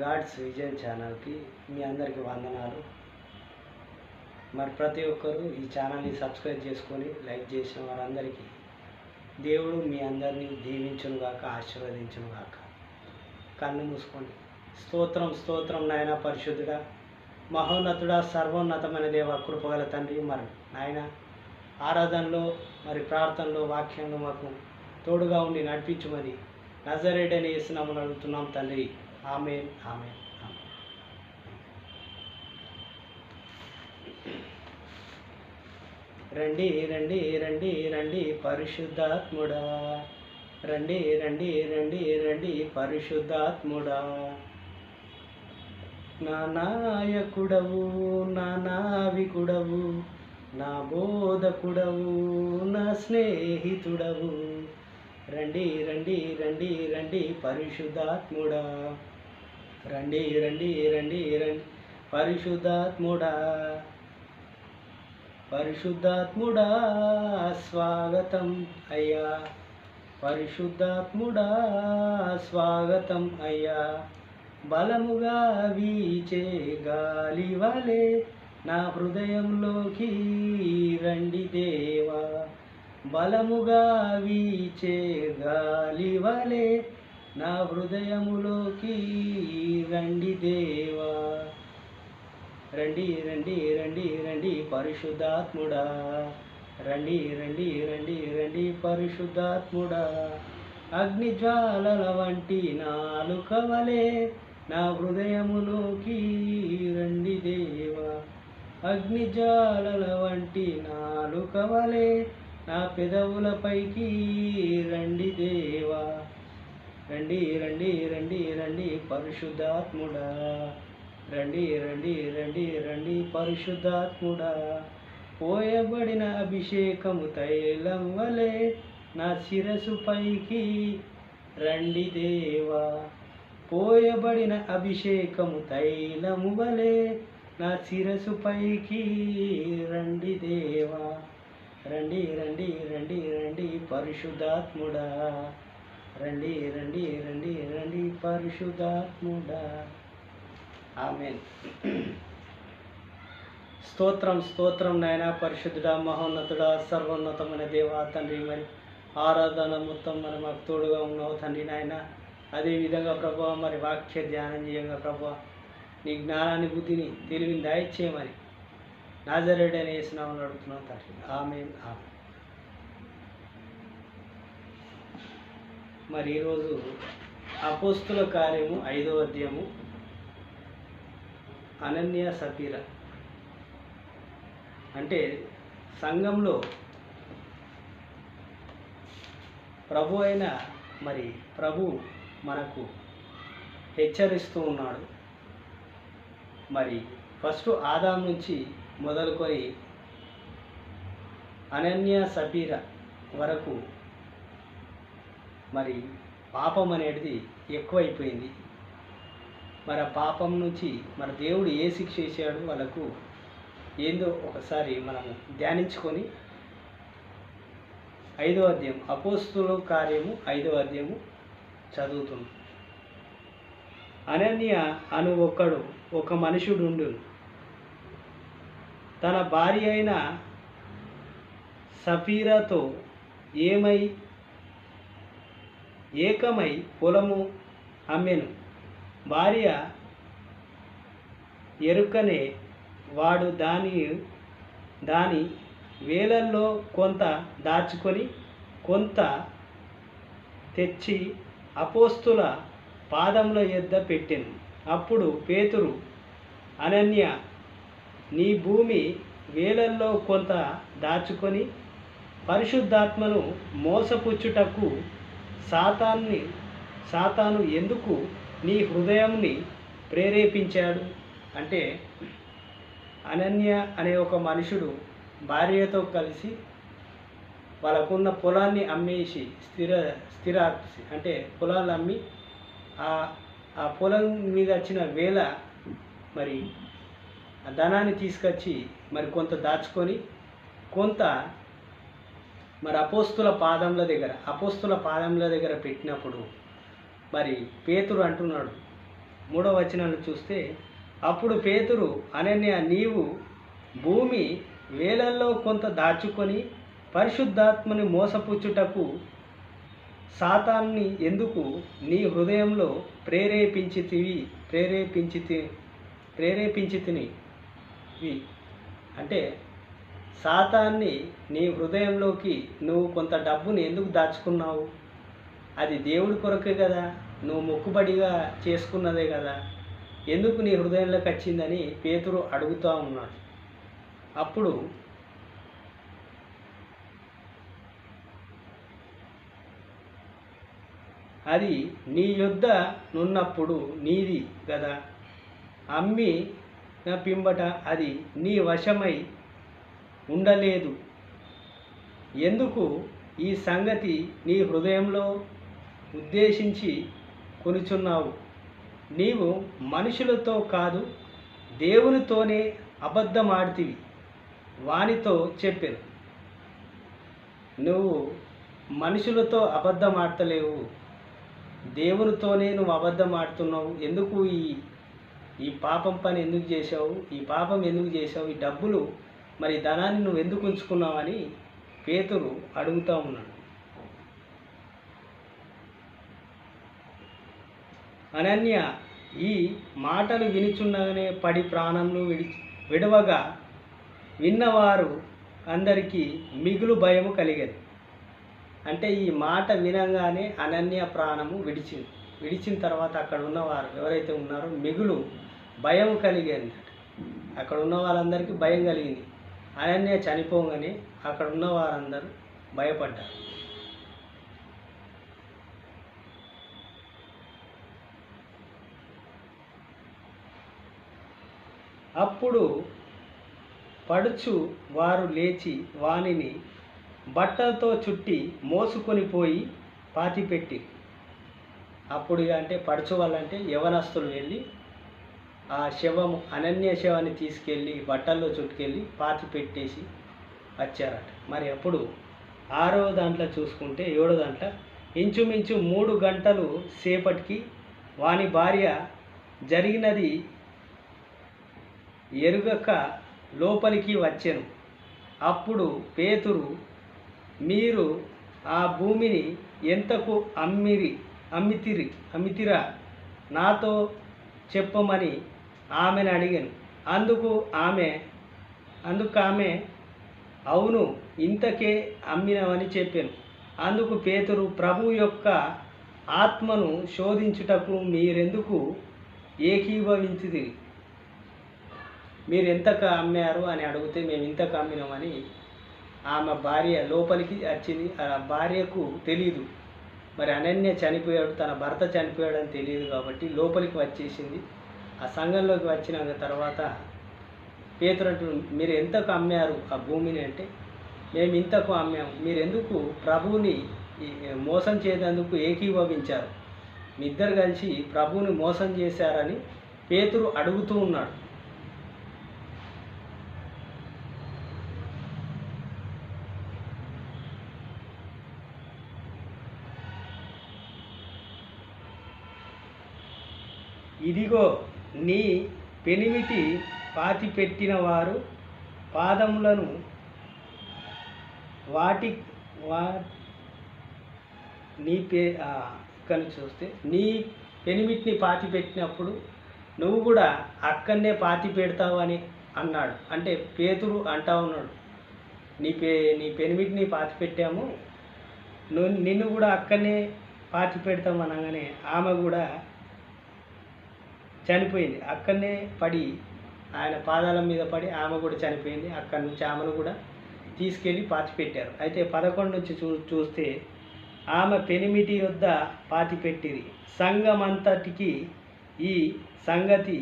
God's vision ఛానల్కి మీ అందరికీ వందనాలు. మరి ప్రతి ఒక్కరూ ఈ ఛానల్ని సబ్స్క్రైబ్ చేసుకొని లైక్ చేసిన వారందరికీ దేవుడు మీ అందరినీ దీవించునుగాక, ఆశీర్వదించునుగాక. కన్ను మూసుకోండి. స్తోత్రం స్తోత్రం నాయన పరిశుద్ధుడా, మహోన్నతుడా, సర్వోన్నతమైన దేవ, కృపగల తండ్రి. మరి నాయన ఆరాధనలో మరి ప్రార్థనలో వాక్యంలో మాకు తోడుగా ఉండి నడిపించమని నజరేయుడైన యేసు నామమున అడుగుతున్నాం తండ్రి. ఆమేన్ ఆమేన్ ఆమేన్. రండి రండి రండి రండి పరిశుద్ధాత్ముడా, రండి రండి రండి రండి పరిశుద్ధాత్ముడా. నా నాయకుడవు, నా నావికుడవు, నా బోధకుడవు, నా స్నేహితుడవు. రండి రండి రండి రండి పరిశుద్ధాత్ముడా, రండి రండి రండి రండి పరిశుద్ధాత్ముడా. పరిశుద్ధాత్ముడా స్వాగతం అయ్యా, పరిశుద్ధాత్ముడా స్వాగతం అయ్యా. బలముగా వీచే గాలి వలె నా హృదయంలోకి రండి దేవా. బలముగా వీచే గాలి వలె నా హృదయములోకి రండి దేవా. రండి రండి రండి రండి పరిశుద్ధాత్ముడా, రండి రండి రండి రండి పరిశుద్ధాత్ముడా. అగ్నిజ్వాలల వంటి నాలుక వలె నా హృదయములోకి రండి దేవా. అగ్నిజ్వాలల వంటి నాలుక వలె నా పెదవులపైకి రండి దేవా. రండి రండి రండి రండి పరిశుద్ధాత్ముడా, రండి రండి రండి రండి పరిశుద్ధాత్ముడా. పోయబడిన అభిషేకము తైలం వలె నా శిరసు పైకి రండి దేవా. పోయబడిన అభిషేకము తైలము వలె నా శిరసు పైకి రండి దేవా. రండి రండి రండి రండి పరిశుద్ధాత్ముడా, రండి రండి రండి రండి పరిశుద్ధాత్ముడా. ఆమేన్. స్తోత్రం స్తోత్రం నాయన పరిశుద్ధుడా, మహోన్నతుడా, సర్వోన్నతమైన దేవా తండ్రి. మరి ఆరాధన మొత్తం మరి మాకు తోడుగా ఉన్నావు తండ్రి నాయన. అదేవిధంగా ప్రభా మరి వాక్య ధ్యానం చేయంగా ప్రభా నీ జ్ఞానాన్ని, బుద్ధిని, తెలివిని దయచేయమని నజరేయుడైన యేసు నామమున అడుగుతున్నాం తండ్రి. ఆమేన్ ఆమేన్. మరి ఈరోజు అపోస్తుల కార్యము 5వ అధ్యాయము అనన్య సఫీరా. అంటే సంఘంలో ప్రభు అయిన మరి ప్రభు మనకు హెచ్చరిస్తూ ఉన్నాడు. మరి ఫస్ట్ ఆదాం నుంచి మొదలుకొని అనన్య సఫీరా వరకు మరి పాపం అనేది ఎక్కువైపోయింది. మరి ఆ పాపం నుంచి మరి దేవుడు ఏ శిక్ష చేశాడు వాళ్ళకు ఏందో ఒకసారి మనము ధ్యానించుకొని 5వ అధ్యాయం అపోస్తుల కార్యము 5వ అధ్యాయము చదువుతుంది. అనన్య అను ఒక మనుషుడుండు. తన భార్య అయిన సఫీరాతో ఏకమై పొలము అమ్మెను. భార్య ఎరుకనే వాడు దాని వేలల్లో కొంత దాచుకొని కొంత తెచ్చి అపోస్తుల పాదముల యొద్ద పెట్టెను. అప్పుడు పేతురు, అనన్య, నీ భూమి వేలల్లో కొంత దాచుకొని పరిశుద్ధాత్మను మోసపుచ్చుటకు సాతాను ఎందుకు నీ హృదయంని ప్రేరేపించాడు? అంటే అనన్య అనే ఒక మనుషుడు భార్యతో కలిసి వాళ్ళకున్న పొలాన్ని అమ్మేసి స్థిర అంటే పొలాలు అమ్మి ఆ పొలం మీద వచ్చిన వేల మరి ఆ ధనాన్ని తీసుకొచ్చి మరి కొంత దాచుకొని కొంత మరి అపోస్తుల పాదముల దగ్గర పెట్టినప్పుడు మరి పేతురు అంటున్నాడు, 3వ వచనాన్ని చూస్తే, అప్పుడు పేతురు, అనన్య, నీవు భూమి వేలల్లో కొంత దాచుకొని పరిశుద్ధాత్మని మోసపుచ్చుటకు సాతాన్ని ఎందుకు నీ హృదయంలో ప్రేరేపించితిని అంటే సాతాన్ని నీ హృదయంలోకి నువ్వు కొంత డబ్బుని ఎందుకు దాచుకున్నావు? అది దేవుడి కొరకే కదా, నువ్వు మొక్కుబడిగా చేసుకున్నదే కదా, ఎందుకు నీ హృదయంలోకి వచ్చిందని పేతురు అడుగుతూ ఉన్నాడు. అప్పుడు అది నీ యొద్ద నున్నప్పుడు నీది కదా, అమ్మి నా పింబట అది నీ వశమై ఉండలేదు. ఎందుకు ఈ సంగతి నీ హృదయంలో ఉద్దేశించి కొనుచున్నావు? నీవు మనుషులతో కాదు దేవునితోనే అబద్ధమాడితివి. వానితో చెప్పాను, నువ్వు మనుషులతో అబద్ధం ఆడతలేవు, దేవునితోనే నువ్వు అబద్ధం ఆడుతున్నావు. ఎందుకు ఈ పాపం పని ఎందుకు చేసావు? ఈ పాపం ఎందుకు చేసావు? ఈ డబ్బులు మరి ధనాన్ని నువ్వు ఎందుకు ఉంచుకున్నావు అని పేతురు అడుగుతూ ఉన్నాడు. అనన్య ఈ మాటలు వినిచున్నగానే పడి ప్రాణంను విడవగా విన్నవారు అందరికీ మిగులు భయము కలిగేది. అంటే ఈ మాట వినగానే అనన్య ప్రాణము విడిచిన తర్వాత అక్కడ ఉన్నవారు ఎవరైతే ఉన్నారో మిగులు భయం కలిగేది. అక్కడ ఉన్న వాళ్ళందరికీ భయం కలిగింది. అనన్య చనిపోగానే అక్కడ ఉన్న వారందరూ భయపడ్డారు. అప్పుడు పడుచు వారు లేచి వానిని బట్టలతో చుట్టి మోసుకొని పోయి పాతిపెట్టి, అప్పుడు అంటే పడుచు వాళ్ళంటే యవనస్తులు వెళ్ళి ఆ శవము అనన్య శవాన్ని తీసుకెళ్ళి బట్టల్లో చుట్టుకెళ్ళి పాతి పెట్టేసి వచ్చారట. మరి అప్పుడు 6వ దాంట్లో చూసుకుంటే 7వ దాంట్లో ఇంచుమించు 3 గంటలు సేపటికి వాని భార్య జరిగినది ఎరుగక లోపలికి వచ్చెను. అప్పుడు పేతురు, మీరు ఆ భూమిని ఎంతకు అమ్మితిరా నాతో చెప్పమని ఆమెను అడిగాను. అందుకు ఆమె అవును, ఇంతకే అమ్మినవని చెప్పాను. అందుకు పేతురు, ప్రభు యొక్క ఆత్మను శోధించుటకు మీరెందుకు ఏకీభవించితిరి? మీరు ఎంతకు అమ్మారు అని అడిగితే మేము ఇంతకు అమ్మినామని ఆమె భార్య లోపలికి వచ్చింది. ఆ భార్యకు తెలియదు, మరి అనన్య చనిపోయాడు, తన భర్త చనిపోయాడు అని తెలియదు కాబట్టి లోపలికి వచ్చేసింది. ఆ సంఘంలోకి వచ్చిన తర్వాత పేతురు అంటున్నాడు, మీరు ఎంతకు అమ్మారు ఆ భూమిని అంటే మేము ఇంతకు అమ్మాము. మీరు ఎందుకు ప్రభువుని మోసం చేసేందుకు ఏకీభవించారు? మీ ఇద్దరు కలిసి ప్రభువుని మోసం చేశారని పేతురు అడుగుతూ ఉన్నాడు. ఇదిగో నీ పెనిమిటి పాతిపెట్టిన వారు పాదములను ఇక్కడ చూస్తే నీ పెనిమిటిని పాతి పెట్టినప్పుడు నువ్వు కూడా అక్కడనే పాతి పెడతావు అని అన్నాడు. అంటే పేతురు అంటా ఉన్నాడు, నీ పెనిమిటిని పాతి పెట్టాము, నిన్ను కూడా అక్కడనే పాతి పెడతాం అనగానే ఆమె కూడా చనిపోయింది. అక్కడనే పడి ఆయన పాదాల మీద పడి ఆమె కూడా చనిపోయింది. అక్కడి నుంచి ఆమెను కూడా తీసుకెళ్ళి పాతిపెట్టారు. అయితే 11 నుంచి చూస్తే ఆమె పెనిమిటి యొద్ద పాతిపెట్టిరి. సంఘమంతటికి ఈ సంగతి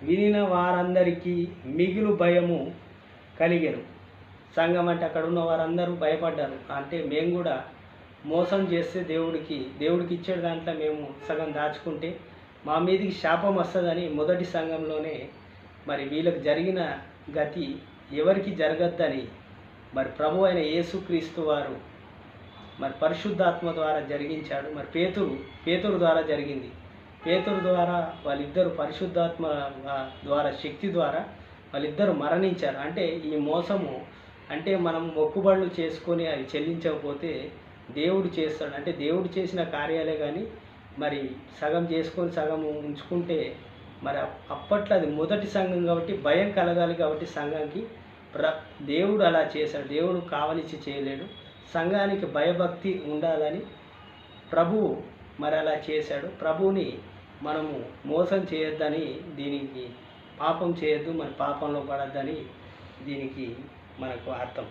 వినిన వారందరికీ మిగులు భయము కలిగెను. సంఘం అంటే అక్కడ ఉన్న వారందరూ భయపడ్డారు. అంటే మేము కూడా మోసం చేస్తే దేవుడికి ఇచ్చే దాంట్లో మేము సగం దాచుకుంటే మా మీదికి శాపం వస్తుందని మొదటి సంఘంలోనే మరి వీళ్ళకి జరిగిన గతి ఎవరికి జరగద్దని మరి ప్రభు అయిన యేసుక్రీస్తు వారు మరి పరిశుద్ధాత్మ ద్వారా జరిగించాడు. మరి పేతురు ద్వారా జరిగింది. పేతురు ద్వారా వాళ్ళిద్దరు పరిశుద్ధాత్మ ద్వారా శక్తి ద్వారా వాళ్ళిద్దరు మరణించారు. అంటే ఈ మోసము అంటే మనం మొక్కుబడులు చేసుకొని అవి చెల్లించకపోతే దేవుడు చేస్తాడు. అంటే దేవుడు చేసిన కార్యాలే కానీ మరి సగం చేసుకొని సగం ఉంచుకుంటే మరి అప్పట్లో అది మొదటి సంఘం కాబట్టి భయం కలగాలి కాబట్టి సంఘానికి దేవుడు అలా చేశాడు. దేవుడు కావలిచ్చి చేయలేడు. సంఘానికి భయభక్తి ఉండాలని ప్రభువు మరి అలా చేశాడు. ప్రభువుని మనము మోసం చేయొద్దని, దీనికి పాపం చేయొద్దు, మరి పాపంలో పడద్దని దీనికి మనకు అర్థం.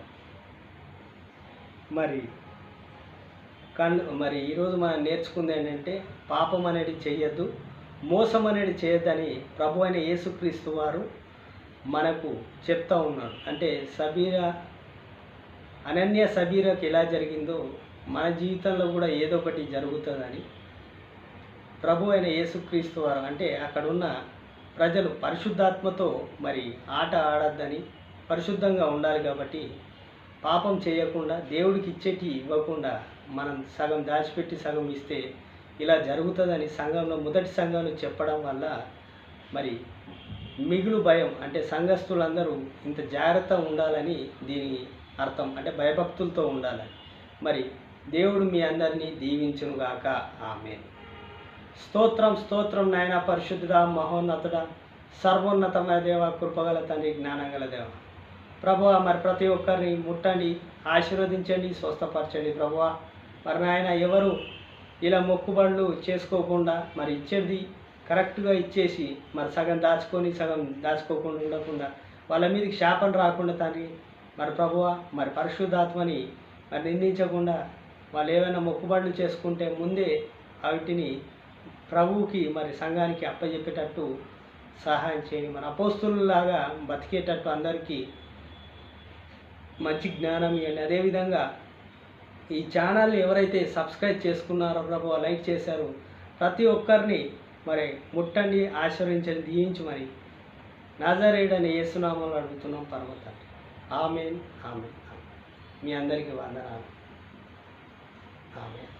మరి ఈరోజు మనం నేర్చుకుంది ఏంటంటే పాపం అనేది చేయొద్దు, మోసం అనేది చేయొద్దని ప్రభు అయిన యేసుక్రీస్తు వారు మనకు చెప్తా ఉన్నాడు. అంటే అనన్య సబీరాకి ఎలా జరిగిందో మన జీవితంలో కూడా ఏదో ఒకటి జరుగుతుందని ప్రభు అయిన యేసుక్రీస్తు వారు అంటే అక్కడున్న ప్రజలు పరిశుద్ధాత్మతో మరి ఆట ఆడద్దని, పరిశుద్ధంగా ఉండాలి కాబట్టి పాపం చేయకుండా దేవుడికి ఇచ్చేటి ఇవ్వకుండా మనం సగం దాచిపెట్టి సగం ఇస్తే ఇలా జరుగుతుందని సంఘంలో మొదటి సంఘంలో చెప్పడం వల్ల మరి మిగులు భయం అంటే సంఘస్థులందరూ ఇంత జాగ్రత్త ఉండాలని దీని అర్థం. అంటే భయభక్తులతో ఉండాలని. మరి దేవుడు మీ అందరినీ దీవించునుగాక. ఆమేన్. స్తోత్రం స్తోత్రం నాయన పరిశుద్ధుడా, మహోన్నతుడా, సర్వోన్నతమైన దేవ, కృపగల తండ్రి, జ్ఞానంగల దేవ. ప్రభువా మరి ప్రతి ఒక్కరిని ముట్టండి, ఆశీర్వదించండి, స్వస్థపరచండి. ప్రభువా మరి నాయన ఎవరు ఇలా మొక్కుబడులు చేసుకోకుండా మరి ఇచ్చేది కరెక్ట్గా ఇచ్చేసి మరి సగం దాచుకొని సగం దాచుకోకుండా ఉండకుండా వాళ్ళ మీదకి శాపం రాకుండా తండ్రి మరి ప్రభువా మరి పరిశుద్ధాత్మని మరి నిందించకుండా వాళ్ళు ఏమైనా మొక్కుబడులు చేసుకుంటే ముందే వాటిని ప్రభువుకి మరి సంఘానికి అప్పచెప్పేటట్టు సహాయం చేయండి. మన అపోస్తులలాగా బతికేటట్టు అందరికీ మంచి జ్ఞానం ఇవ్వండి. అదేవిధంగా ఈ ఛానల్ని ఎవరైతే సబ్స్క్రైబ్ చేసుకున్నారో ప్రభువా, లైక్ చేశారో ప్రతి ఒక్కరిని మరి ముట్టండి, ఆశీర్వదించండి, దీవించి మరి నజరేయుడని యేసునామములో అడుగుతున్నాం పరమ తండ్రి. ఆమేన్ ఆమేన్. మీ అందరికీ వందనాలు. ఆమేన్.